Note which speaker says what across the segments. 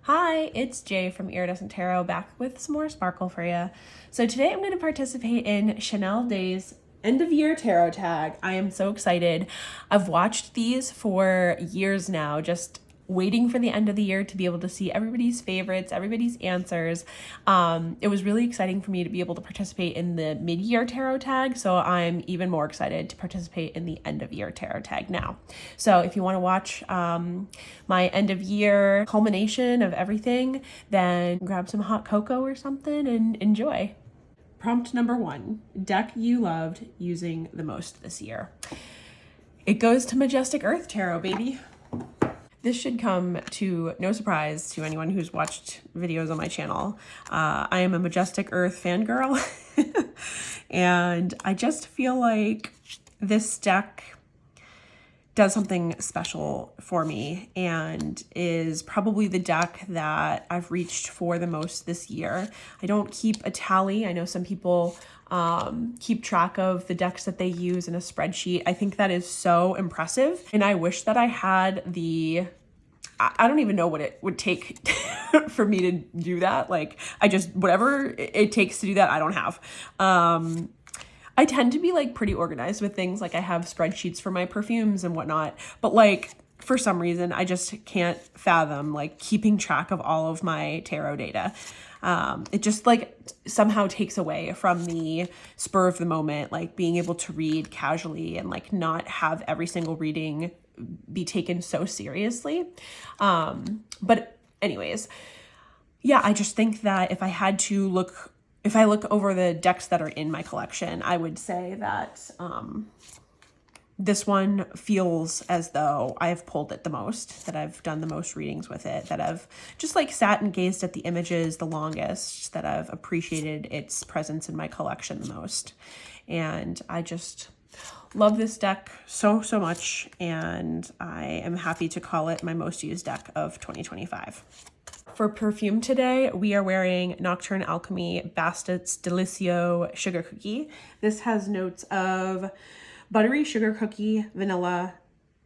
Speaker 1: Hi, it's Jay from Iridescent Tarot back with some more sparkle for you. So today I'm going to participate in Chanel Day's end of year tarot tag. I am so excited. I've watched these for years now, just waiting for the end of the year to be able to see everybody's favorites, everybody's answers. It was really exciting for me to be able to participate in the mid-year tarot tag, so I'm even more excited to participate in the end of year tarot tag now. So if you want to watch my end of year culmination of everything, then grab some hot cocoa or something and enjoy. Prompt number 1, deck you loved using the most this year. It goes to Majestic Earth Tarot, baby. This should come to no surprise to anyone who's watched videos on my channel. I am a Majestic Earth fangirl, and I just feel like this deck does something special for me and is probably the deck that I've reached for the most this year. I don't keep a tally. I know some people keep track of the decks that they use in a spreadsheet. I think that is so impressive, and I wish that I had I don't even know what it would take for me to do that. Like, whatever it takes to do that, I don't have. I tend to be like pretty organized with things. Like, I have spreadsheets for my perfumes and whatnot, but like for some reason I just can't fathom like keeping track of all of my tarot data. It just like somehow takes away from the spur of the moment, like being able to read casually and like not have every single reading be taken so seriously. But anyways, yeah, I just think that if I look over the decks that are in my collection, I would say that this one feels as though I have pulled it the most, that I've done the most readings with it, that I've just like sat and gazed at the images the longest, that I've appreciated its presence in my collection the most. And I just love this deck so much, and I am happy to call it my most used deck of 2025. For perfume today, we are wearing Nocturne Alchemy Bastet's Delicio Sugar Cookie. This has notes of buttery sugar cookie, vanilla,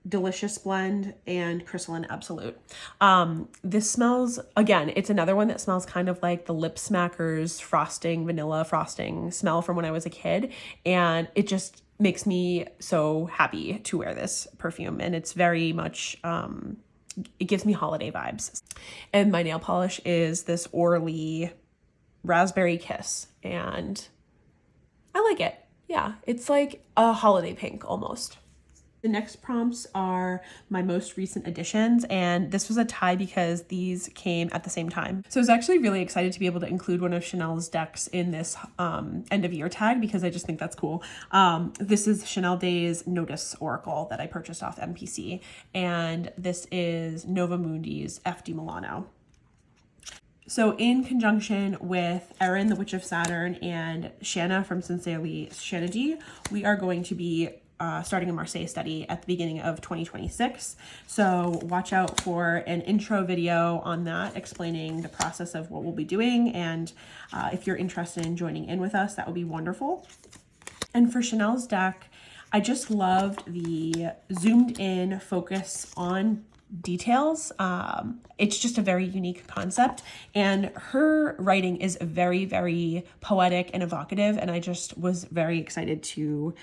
Speaker 1: delicious blend, and crystalline absolute. This smells, again, it's another one that smells kind of like the Lip Smackers frosting, vanilla frosting smell from when I was a kid, and it just makes me so happy to wear this perfume, and it's very much it gives me holiday vibes. And my nail polish is this Orly Raspberry Kiss, and I like it. Yeah, it's like a holiday pink almost. The next prompts are my most recent additions, and this was a tie because these came at the same time. So I was actually really excited to be able to include one of Chanel's decks in this end of year tag because I just think that's cool. This is Chanel Day's Notice Oracle that I purchased off MPC, and this is Nova Mundi's FD Milano. So in conjunction with Erin, the Witch of Saturn, and Shanna from Sincerely Shanna D, we are going to be starting a Marseille study at the beginning of 2026. So watch out for an intro video on that explaining the process of what we'll be doing. And if you're interested in joining in with us, that would be wonderful. And for Chanel's deck, I just loved the zoomed in focus on details. It's just a very unique concept, and her writing is very poetic and evocative, and I just was very excited to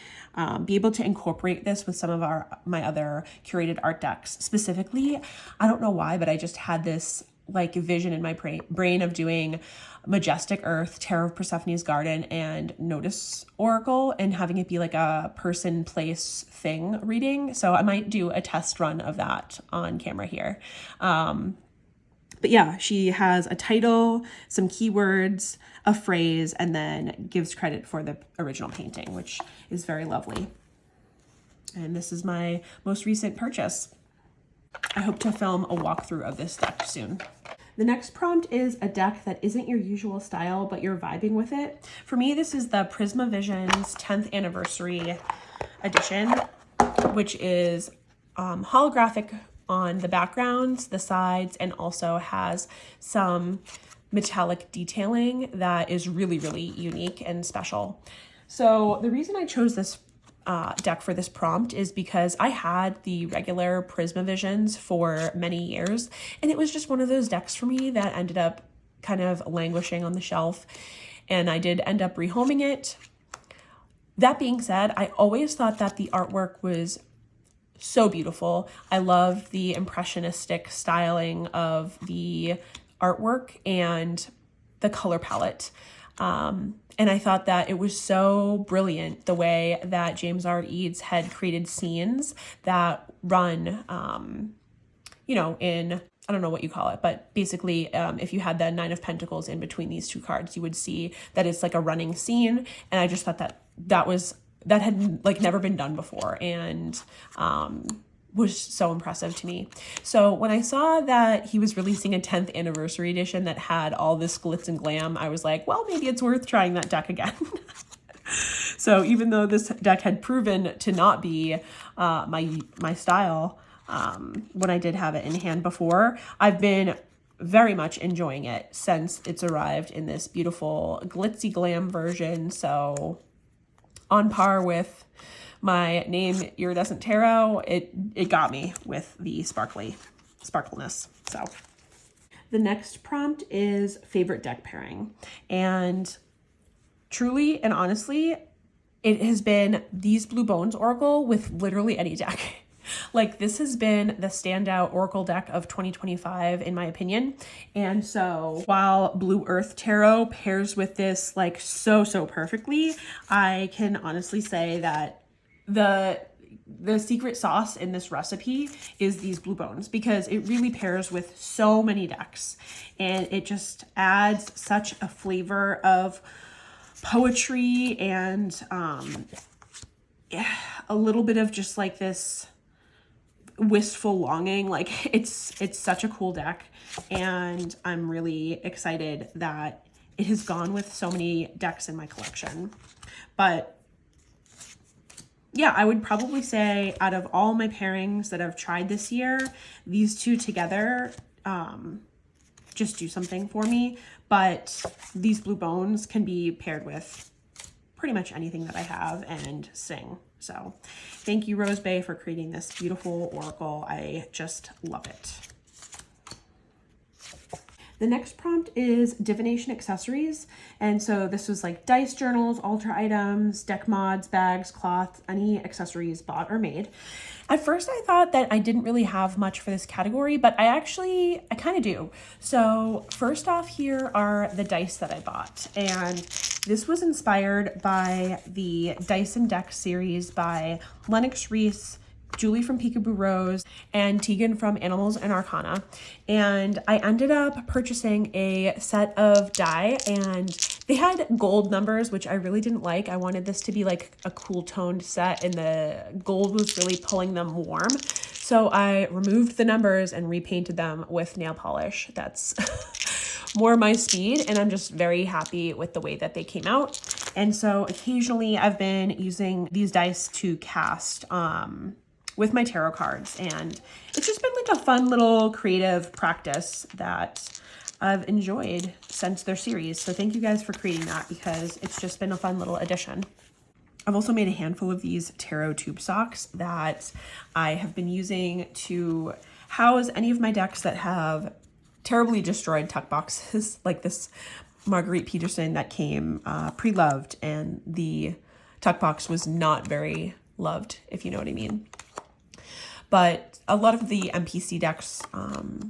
Speaker 1: be able to incorporate this with some of my other curated art decks. Specifically, I don't know why, but I just had this like vision in my brain of doing Majestic Earth, Tarot of Persephone's Garden, and Notice Oracle, and having it be like a person, place, thing reading. So I might do a test run of that on camera here. But yeah, she has a title, some keywords, a phrase, and then gives credit for the original painting, which is very lovely. And this is my most recent purchase. I hope to film a walkthrough of this deck soon. The next prompt is a deck that isn't your usual style, but you're vibing with it. For me, this is the Prisma Visions 10th Anniversary Edition, which is holographic on the backgrounds, the sides, and also has some metallic detailing that is really unique and special. So the reason I chose this deck for this prompt is because I had the regular Prisma Visions for many years, and it was just one of those decks for me that ended up kind of languishing on the shelf, and I did end up rehoming it. That being said, I always thought that the artwork was so beautiful. I love the impressionistic styling of the artwork and the color palette. And I thought that it was so brilliant the way that James R. Eads had created scenes that run, you know, in, I don't know what you call it, but basically if you had the Nine of Pentacles in between these two cards, you would see that it's like a running scene. And I just thought that that had like never been done before, and was so impressive to me. So when I saw that he was releasing a 10th anniversary edition that had all this glitz and glam, I was like, well, maybe it's worth trying that deck again. So even though this deck had proven to not be my style when I did have it in hand before, I've been very much enjoying it since it's arrived in this beautiful glitzy glam version. So on par with my name Iridescent Tarot, it got me with the sparkliness. So the next prompt is favorite deck pairing, and truly and honestly, it has been these Blue Bones Oracle with literally any deck. Like, this has been the standout Oracle deck of 2025 in my opinion. And so while Blue Earth Tarot pairs with this like so perfectly, I can honestly say that the secret sauce in this recipe is these Blue Bones, because it really pairs with so many decks, and it just adds such a flavor of poetry and a little bit of just like this wistful longing. Like, it's such a cool deck, and I'm really excited that it has gone with so many decks in my collection. But yeah, I would probably say out of all my pairings that I've tried this year, these two together just do something for me. But these Blue Bones can be paired with pretty much anything that I have and sing. So thank you, Rose Bay, for creating this beautiful oracle. I just love it. The next prompt is divination accessories. And so this was like dice journals, altar items, deck mods, bags, cloth, any accessories bought or made. At first I thought that I didn't really have much for this category, but I kind of do. So first off, here are the dice that I bought. And this was inspired by the Dice and Deck series by Lennox Reese, Julie from Peekaboo Rose, and Tegan from Animals and Arcana. And I ended up purchasing a set of die, and they had gold numbers, which I really didn't like. I wanted this to be like a cool toned set, and the gold was really pulling them warm. So I removed the numbers and repainted them with nail polish. That's more my speed, and I'm just very happy with the way that they came out. And so occasionally I've been using these dice to cast with my tarot cards, and it's just been like a fun little creative practice that I've enjoyed since their series. So thank you guys for creating that, because it's just been a fun little addition. I've also made a handful of these tarot tube socks that I have been using to house any of my decks that have terribly destroyed tuck boxes, like this Marguerite Peterson that came pre-loved, and the tuck box was not very loved, if you know what I mean. But a lot of the MPC decks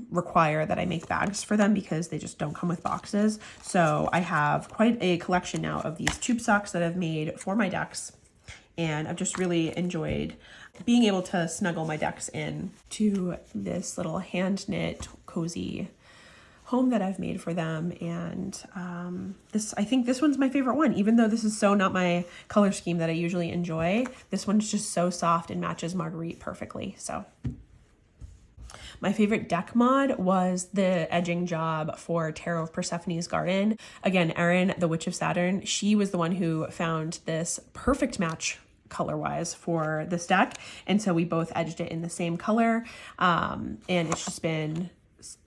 Speaker 1: require that I make bags for them because they just don't come with boxes. So I have quite a collection now of these tube socks that I've made for my decks. And I've just really enjoyed being able to snuggle my decks in to this little hand knit cozy home that I've made for them. And I think this one's my favorite one, even though this is so not my color scheme that I usually enjoy. This one's just so soft and matches Marguerite perfectly. So my favorite deck mod was the edging job for Tarot of Persephone's Garden. Again, Erin, the Witch of Saturn, she was the one who found this perfect match color-wise for this deck. And so we both edged it in the same color. And it's just been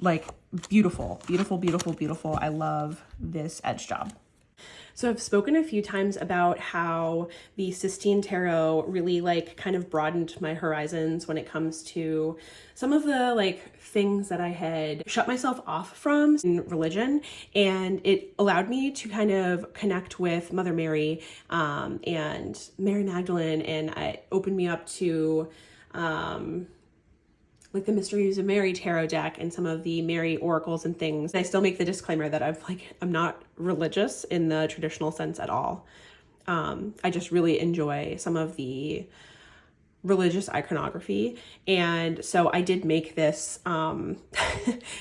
Speaker 1: like beautiful. I love this edge job. So I've spoken a few times about how the Sistine Tarot really like kind of broadened my horizons when it comes to some of the like things that I had shut myself off from in religion, and it allowed me to kind of connect with Mother Mary and Mary Magdalene, and it opened me up to like the Mysteries of Mary tarot deck and some of the Mary oracles and things. I still make the disclaimer that I'm not religious in the traditional sense at all. I just really enjoy some of the religious iconography. And so I did make this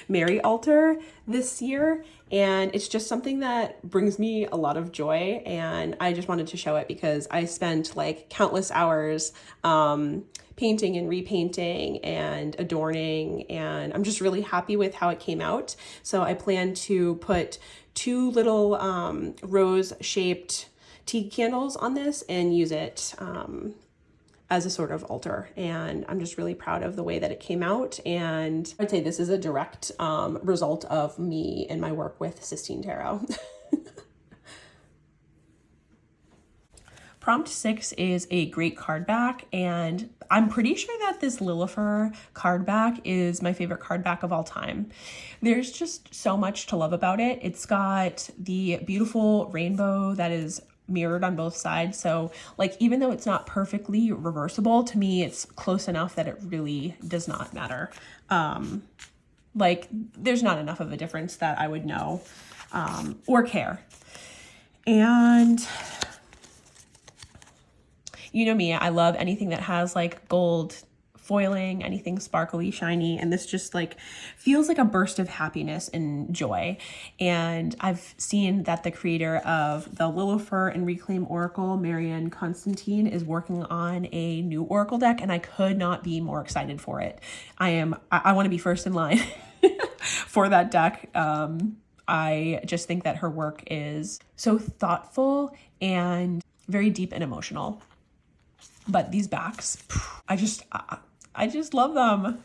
Speaker 1: Mary altar this year, and it's just something that brings me a lot of joy, and I just wanted to show it because I spent like countless hours painting and repainting and adorning, and I'm just really happy with how it came out. So I plan to put 2 little rose-shaped tea candles on this and use it as a sort of altar, and I'm just really proud of the way that it came out. And I'd say this is a direct result of me and my work with Sistine Tarot. Prompt 6 is a great card back, and I'm pretty sure that this Lilifer card back is my favorite card back of all time. There's just so much to love about it. It's got the beautiful rainbow that is mirrored on both sides. So like, even though it's not perfectly reversible, to me, it's close enough that it really does not matter. Like there's not enough of a difference that I would know or care. And you know me, I love anything that has like gold foiling, anything sparkly, shiny, and this just like feels like a burst of happiness and joy. And I've seen that the creator of the Lilifer and Reclaim Oracle, Marianne Constantine, is working on a new Oracle deck, and I could not be more excited for it. I want to be first in line for that deck. I just think that her work is so thoughtful and very deep and emotional. But these backs, I just love them.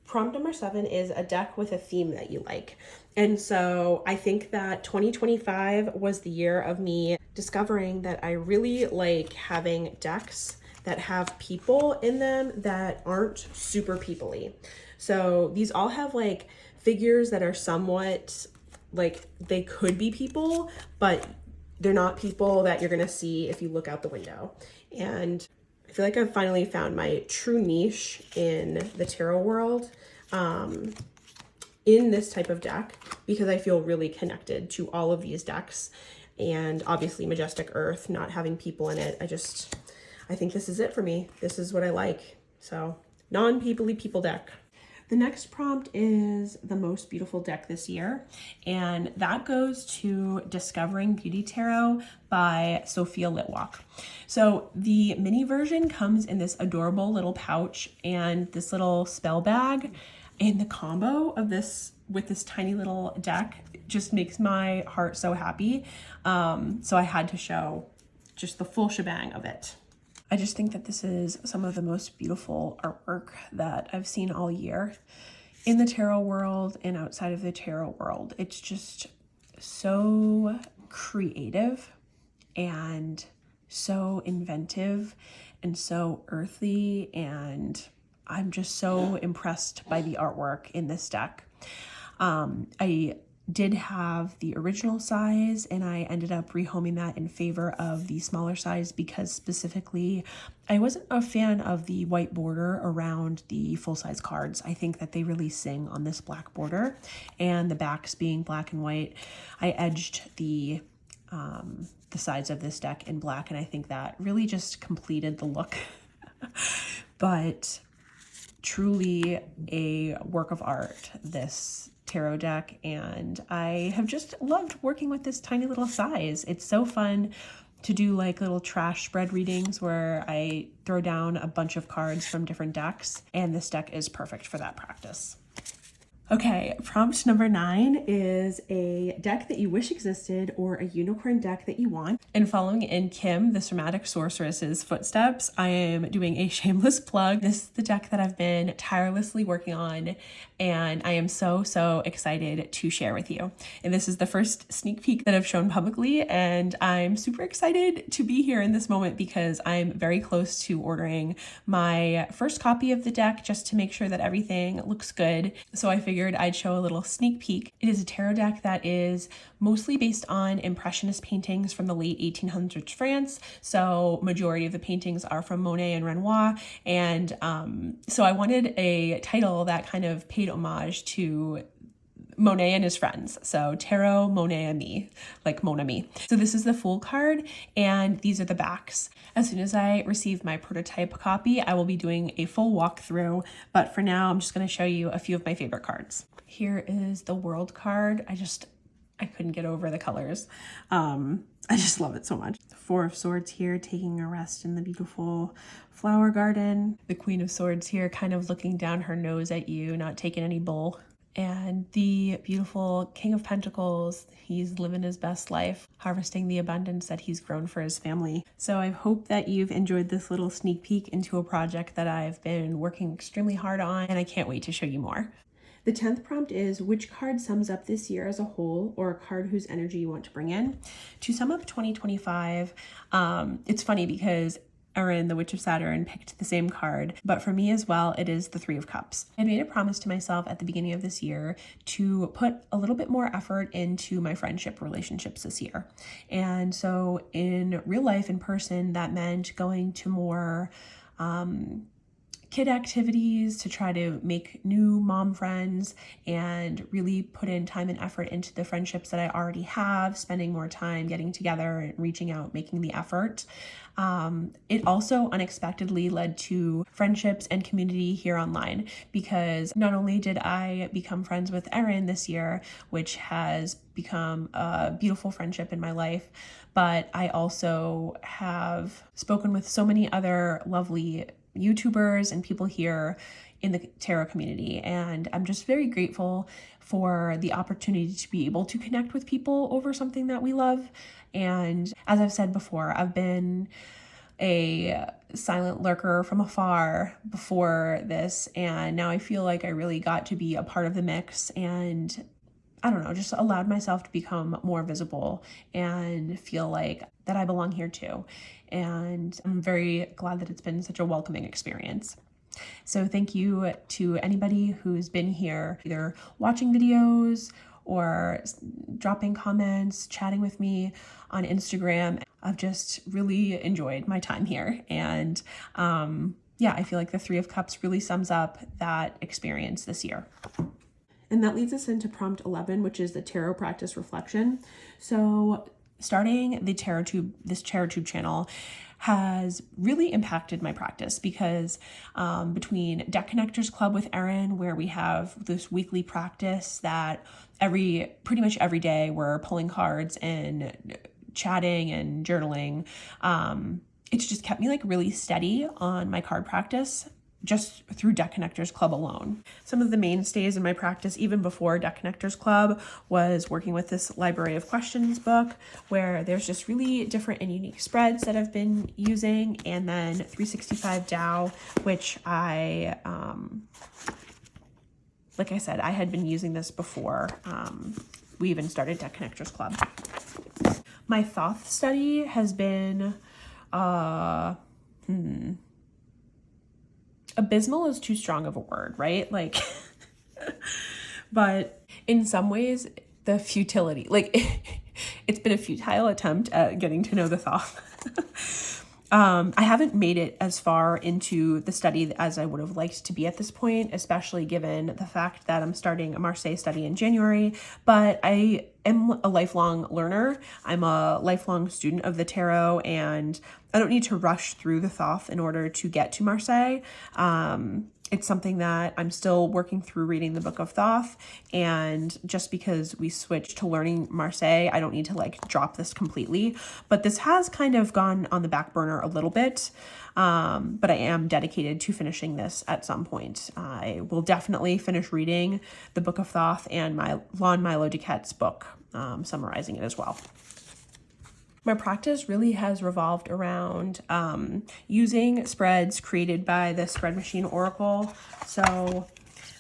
Speaker 1: Prompt number 7 is a deck with a theme that you like. And so I think that 2025 was the year of me discovering that I really like having decks that have people in them that aren't super people-y. So these all have like figures that are somewhat like they could be people, but they're not people that you're gonna see if you look out the window. And I feel like I've finally found my true niche in the tarot world in this type of deck, because I feel really connected to all of these decks. And obviously Majestic Earth, not having people in it, I think this is it for me. This is what I like. So non-peoply people deck. The next prompt is the most beautiful deck this year, and that goes to Discovering Beauty Tarot by Sophia Litwack. So the mini version comes in this adorable little pouch and this little spell bag, and the combo of this with this tiny little deck just makes my heart so happy. So I had to show just the full shebang of it. I just think that this is some of the most beautiful artwork that I've seen all year in the tarot world and outside of the tarot world. It's just so creative and so inventive and so earthy, and I'm just so impressed by the artwork in this deck. I did have the original size, and I ended up rehoming that in favor of the smaller size because specifically I wasn't a fan of the white border around the full-size cards. I think that they really sing on this black border, and the backs being black and white, I edged the sides of this deck in black, and I think that really just completed the look. But truly a work of art, this tarot deck, and I have just loved working with this tiny little size. It's so fun to do like little trash spread readings where I throw down a bunch of cards from different decks, and this deck is perfect for that practice. Okay, prompt number 9 is a deck that you wish existed or a unicorn deck that you want. And following in Kim, the Somatic Sorceress's footsteps, I am doing a shameless plug. This is the deck that I've been tirelessly working on, and I am so excited to share with you. And this is the first sneak peek that I've shown publicly, and I'm super excited to be here in this moment because I'm very close to ordering my first copy of the deck just to make sure that everything looks good. So I figured I'd show a little sneak peek. It is a tarot deck that is mostly based on Impressionist paintings from the late 1800s France. So majority of the paintings are from Monet and Renoir. And so I wanted a title that kind of paid homage to Monet and his friends. So Tarot, Monet, and me, like Mon Ami. So this is the full card, and these are the backs. As soon as I receive my prototype copy, I will be doing a full walkthrough, but for now, I'm just going to show you a few of my favorite cards. Here is the World card. I couldn't get over the colors. I just love it so much. The Four of Swords here, taking a rest in the beautiful flower garden. The Queen of Swords here, kind of looking down her nose at you, not taking any bull. And the beautiful King of Pentacles, he's living his best life, harvesting the abundance that he's grown for his family. So I hope that you've enjoyed this little sneak peek into a project that I've been working extremely hard on, and I can't wait to show you more. The 10th prompt is, which card sums up this year as a whole, or a card whose energy you want to bring in? To sum up 2025, it's funny because Erin, the Witch of Saturn, picked the same card, but for me as well, it is the Three of Cups. I made a promise to myself at the beginning of this year to put a little bit more effort into my friendship relationships this year. And so in real life, in person, that meant going to more kid activities to try to make new mom friends and really put in time and effort into the friendships that I already have, spending more time getting together and reaching out, making the effort. It also unexpectedly led to friendships and community here online, because not only did I become friends with Erin this year, which has become a beautiful friendship in my life, but I also have spoken with so many other lovely YouTubers and people here in the tarot community. And I'm just very grateful for the opportunity to be able to connect with people over something that we love. And as I've said before, I've been a silent lurker from afar before this, and now I feel like I really got to be a part of the mix, and I don't know, just allowed myself to become more visible and feel like that I belong here too. And I'm very glad that it's been such a welcoming experience. So thank you to anybody who's been here, either watching videos or dropping comments, chatting with me on Instagram. I've just really enjoyed my time here. And yeah, I feel like the Three of Cups really sums up that experience this year. And that leads us into prompt 11, which is the tarot practice reflection. So starting this TarotTube channel has really impacted my practice, because between Deck Connectors Club with Erin, where we have this weekly practice that pretty much every day we're pulling cards and chatting and journaling, it's just kept me like really steady on my card practice just through Deck Connectors Club alone. Some of the mainstays in my practice, even before Deck Connectors Club, was working with this Library of Questions book, where there's just really different and unique spreads that I've been using, and then 365 Tao, which I, like I said, I had been using this before we even started Deck Connectors Club. My Thoth study has been, abysmal is too strong of a word, right? Like, but in some ways, the futility, like it's been a futile attempt at getting to know the Thoth. I haven't made it as far into the study as I would have liked to be at this point, especially given the fact that I'm starting a Marseille study in January, but I am a lifelong learner. I'm a lifelong student of the tarot, and I don't need to rush through the Thoth in order to get to Marseille. It's something that I'm still working through reading the Book of Thoth, and just because we switched to learning Marseille, I don't need to like drop this completely, but this has kind of gone on the back burner a little bit, but I am dedicated to finishing this at some point. I will definitely finish reading the Book of Thoth and my Lon Milo Duquette's book, summarizing it as well. My practice really has revolved around using spreads created by the Spread Machine Oracle. So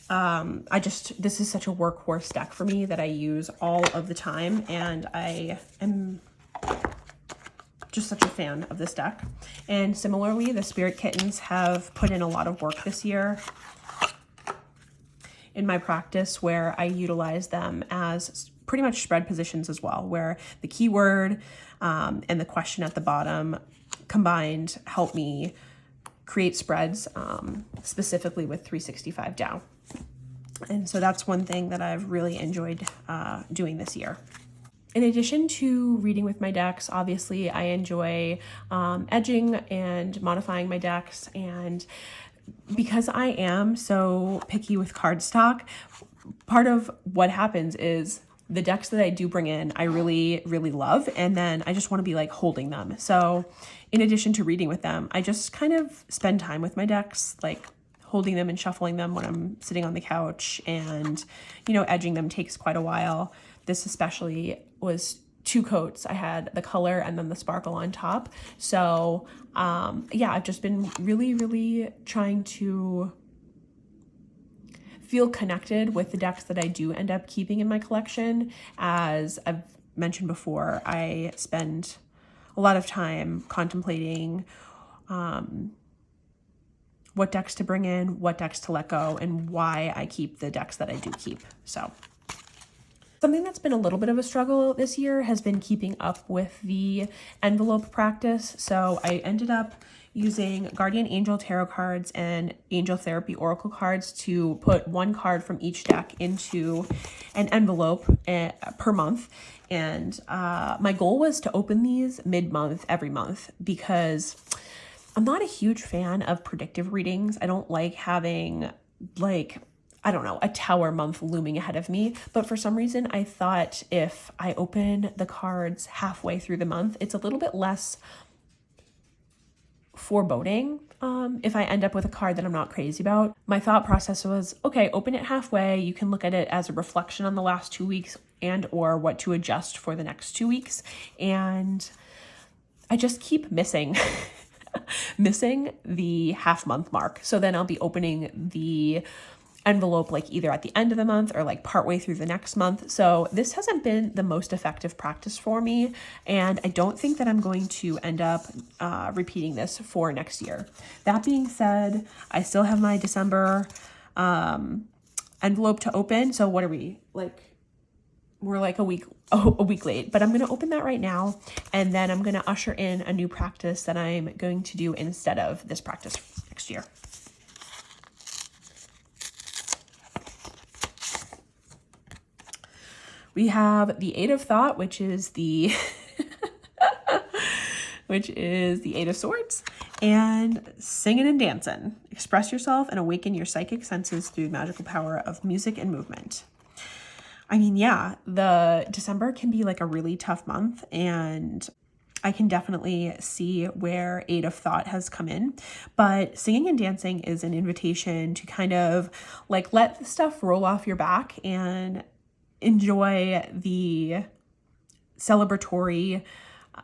Speaker 1: this is such a workhorse deck for me that I use all of the time, and I am just such a fan of this deck. And similarly, the Spirit Kittens have put in a lot of work this year in my practice, where I utilize them as pretty much spread positions as well, where the keyword and the question at the bottom combined help me create spreads, specifically with 365 down. And so that's one thing that I've really enjoyed doing this year. In addition to reading with my decks, obviously I enjoy edging and modifying my decks. And because I am so picky with cardstock, part of what happens is the decks that I do bring in, I really, really love. And then I just want to be like holding them. So in addition to reading with them, I just kind of spend time with my decks, like holding them and shuffling them when I'm sitting on the couch. And, you know, edging them takes quite a while. This especially was 2 coats. I had the color and then the sparkle on top. So yeah, I've just been really, really trying to feel connected with the decks that I do end up keeping in my collection. As I've mentioned before, I spend a lot of time contemplating what decks to bring in, what decks to let go, and why I keep the decks that I do keep. So something that's been a little bit of a struggle this year has been keeping up with the envelope practice. So I ended up using Guardian Angel Tarot cards and Angel Therapy Oracle cards to put 1 card from each deck into an envelope per month. And my goal was to open these mid-month every month, because I'm not a huge fan of predictive readings. I don't like having a tower month looming ahead of me. But for some reason, I thought if I open the cards halfway through the month, it's a little bit less foreboding if I end up with a card that I'm not crazy about. My thought process was, okay, open it halfway. You can look at it as a reflection on the last 2 weeks and or what to adjust for the next 2 weeks. And I just keep missing the half month mark. So then I'll be opening the envelope like either at the end of the month or like partway through the next month. So this hasn't been the most effective practice for me, and I don't think that I'm going to end up repeating this for next year. That being said, I still have my December envelope to open. So what are we like? We're like a week late, but I'm going to open that right now, and then I'm going to usher in a new practice that I'm going to do instead of this practice next year. We have the 8 of Thought, which is the Eight of Swords, and Singing and Dancing. Express yourself and awaken your psychic senses through the magical power of music and movement. I mean, yeah, the December can be like a really tough month, and I can definitely see where 8 of Thought has come in, but singing and dancing is an invitation to kind of like let the stuff roll off your back and enjoy the celebratory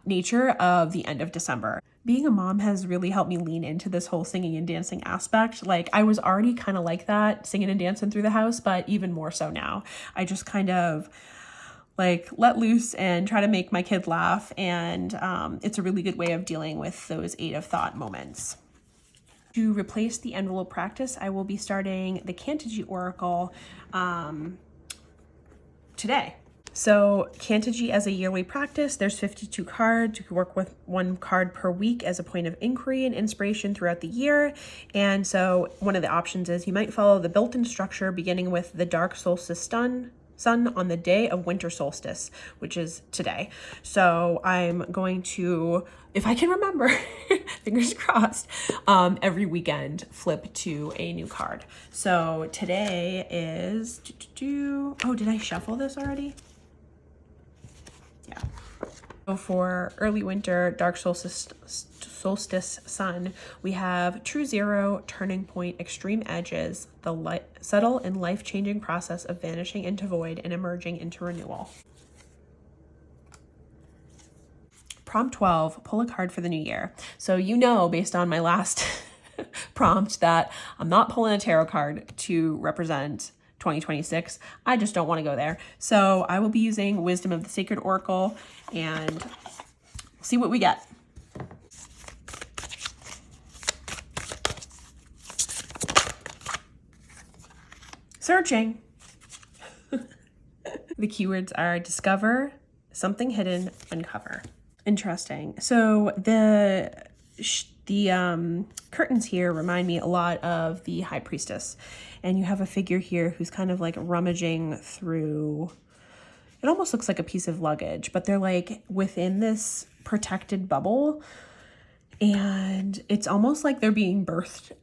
Speaker 1: nature of the end of December. Being a mom has really helped me lean into this whole singing and dancing aspect. Like, I was already kind of like that, singing and dancing through the house, but even more so now. I just kind of like let loose and try to make my kid laugh, and it's a really good way of dealing with those 8 of Thought moments. To replace the envelope practice, I will be starting the Kantaji Oracle today. So Kantaji as a yearly practice, there's 52 cards. You can work with 1 card per week as a point of inquiry and inspiration throughout the year. And so one of the options is you might follow the built-in structure beginning with the Dark Solstice Sun sun on the day of winter solstice, which is today. So I'm going to, if I can remember, fingers crossed, every weekend flip to a new card. So today is, oh, did I shuffle this already? Yeah. So for early winter, dark solstice sun, we have true zero, turning point, extreme edges, the subtle and life-changing process of vanishing into void and emerging into renewal. Prompt 12, pull a card for the new year. So you know, based on my last prompt, that I'm not pulling a tarot card to represent 2026. I just don't want to go there. So I will be using Wisdom of the Sacred Oracle and see what we get. Searching. The keywords are discover, something hidden, uncover. Interesting. So the curtains here remind me a lot of the High Priestess, and you have a figure here who's kind of like rummaging through, it almost looks like a piece of luggage, but they're like within this protected bubble, and it's almost like they're being birthed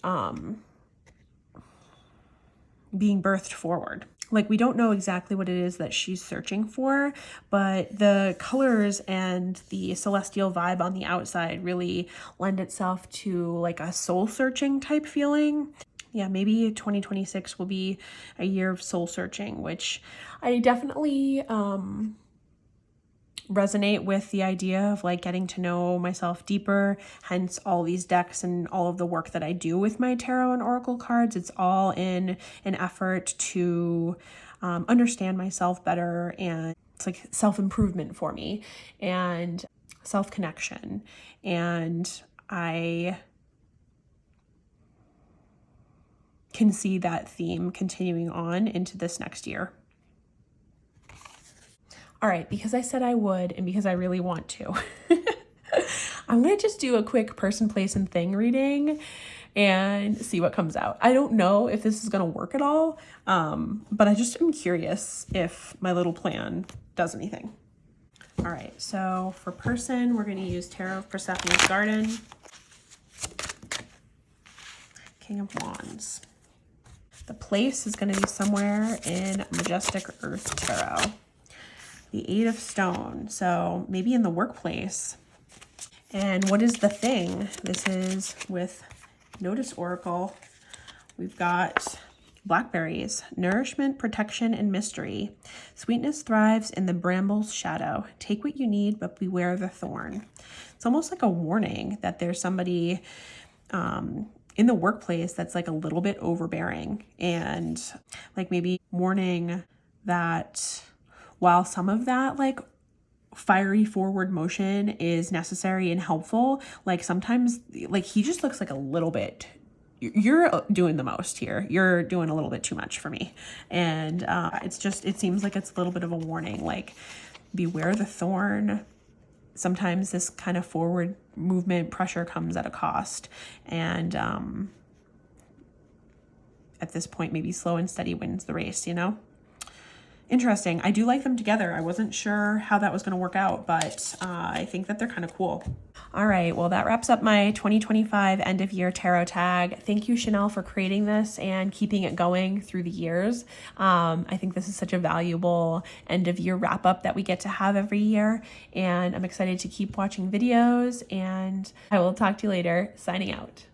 Speaker 1: forward. Like, we don't know exactly what it is that she's searching for, but the colors and the celestial vibe on the outside really lend itself to like a soul searching type feeling. Yeah, maybe 2026 will be a year of soul searching, which I definitely resonate with the idea of like getting to know myself deeper, hence all these decks and all of the work that I do with my tarot and oracle cards. It's all in an effort to understand myself better, and it's like self-improvement for me and self-connection, and I can see that theme continuing on into this next year. All right, because I said I would and because I really want to, I'm going to just do a quick person, place, and thing reading and see what comes out. I don't know if this is going to work at all, but I just am curious if my little plan does anything. All right, so for person, we're going to use Tarot of Persephone's Garden, King of Wands. The place is going to be somewhere in Majestic Earth Tarot. The Eight of Stone, so maybe in the workplace. And what is the thing? This is with Notice Oracle. We've got blackberries, nourishment, protection, and mystery. Sweetness thrives in the bramble's shadow. Take what you need, but beware the thorn. It's almost like a warning that there's somebody in the workplace that's like a little bit overbearing, and like maybe warning that while some of that like fiery forward motion is necessary and helpful, like sometimes like he just looks like a little bit, you're doing the most here. You're doing a little bit too much for me. And it seems like it's a little bit of a warning, like beware the thorn. Sometimes this kind of forward movement pressure comes at a cost. And at this point, maybe slow and steady wins the race, you know? Interesting. I do like them together. I wasn't sure how that was going to work out, but I think that they're kind of cool. All right. Well, that wraps up my 2025 end of year tarot tag. Thank you, Chanel, for creating this and keeping it going through the years. I think this is such a valuable end of year wrap up that we get to have every year. And I'm excited to keep watching videos, and I will talk to you later. Signing out.